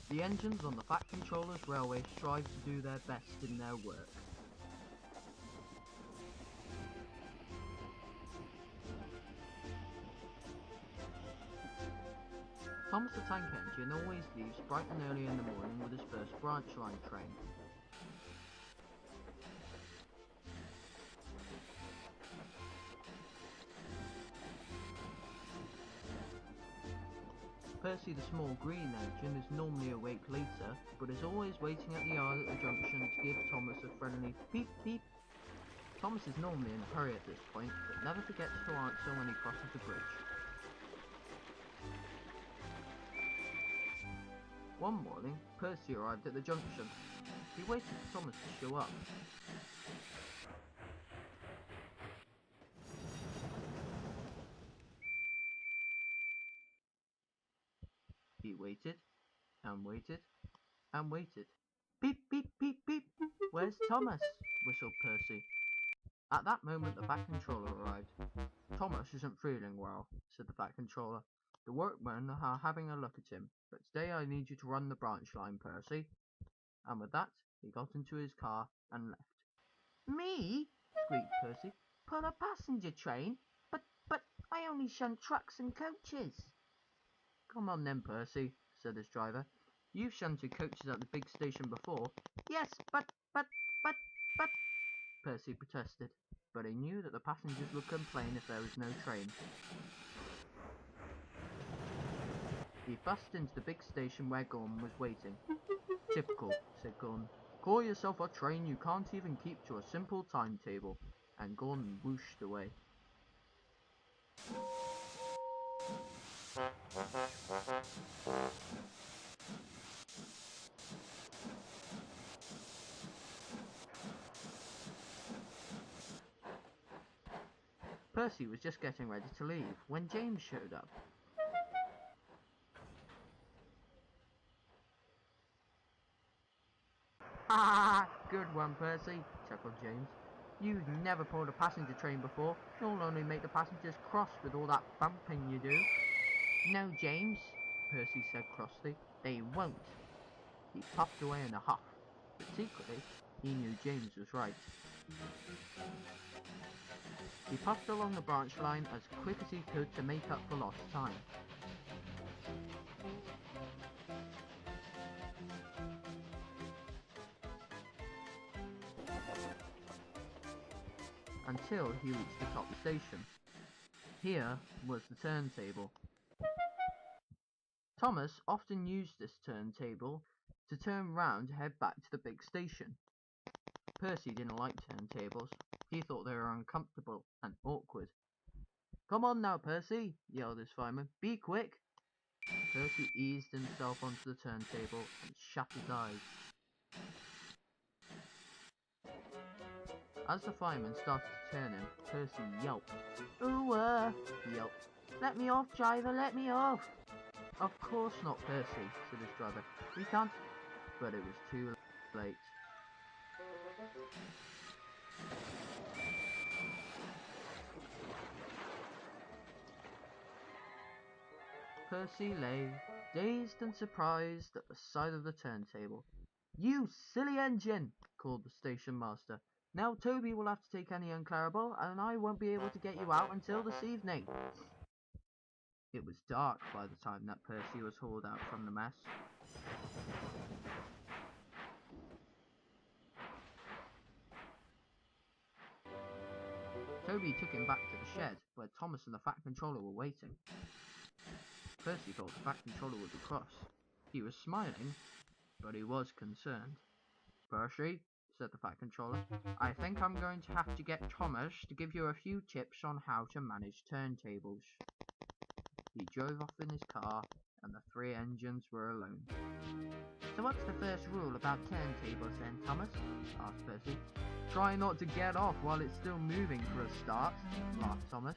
The engines on the Fat Controller's railway strive to do their best in their work. Thomas the Tank Engine always leaves bright and early in the morning with his first branch line train. Percy the small green engine is normally awake later, but is always waiting at the yard at the junction to give Thomas a friendly beep beep. Thomas is normally in a hurry at this point, but never forgets to answer when he crosses the bridge. One morning, Percy arrived at the junction. He waited for Thomas to show up. He waited, and waited, and waited. Beep, beep, beep, beep. Where's Thomas? Whistled Percy. At that moment the Fat Controller arrived. Thomas isn't feeling well, said the Fat Controller. The workmen are having a look at him, but today I need you to run the branch line, Percy. And with that, he got into his car and left. Me? Squeaked Percy. Pull a passenger train? But I only shunt trucks and coaches. Come on then, Percy, said his driver. You've shunted coaches at the big station before. Yes, but, Percy protested, but he knew that the passengers would complain if there was no train. He bussed into the big station where Gordon was waiting. Typical, said Gordon. Call yourself a train you can't even keep to a simple timetable. And Gordon whooshed away. Percy was just getting ready to leave when James showed up. Ha! Good one, Percy, chuckled James. You've never pulled a passenger train before. You'll only make the passengers cross with all that bumping you do. No, James, Percy said crossly. They won't. He puffed away in a huff, but secretly he knew James was right. He puffed along the branch line as quick as he could to make up for lost time. Until he reached the top station. Here was the turntable. Thomas often used this turntable to turn round to head back to the big station. Percy didn't like turntables. He thought they were uncomfortable and awkward. Come on now, Percy, yelled his fireman. Be quick. Percy eased himself onto the turntable and shut his eyes. As the fireman started to turn him, Percy yelped. Ooh, he yelped. Let me off, driver, let me off. Of course not, Percy, said his driver. We can't. But it was too late. Percy lay, dazed and surprised, at the side of the turntable. You silly engine, called the station master. Now Toby will have to take Annie and Clarabelle, and I won't be able to get you out until this evening. It was dark by the time that Percy was hauled out from the mess. Toby took him back to the shed, where Thomas and the Fat Controller were waiting. Percy thought the Fat Controller would be cross. He was smiling, but he was concerned. Percy, said the Fat Controller, I think I'm going to have to get Thomas to give you a few tips on how to manage turntables. He drove off in his car, and the three engines were alone. So what's the first rule about turntables then, Thomas? Asked Percy. Try not to get off while it's still moving for a start, laughed Thomas.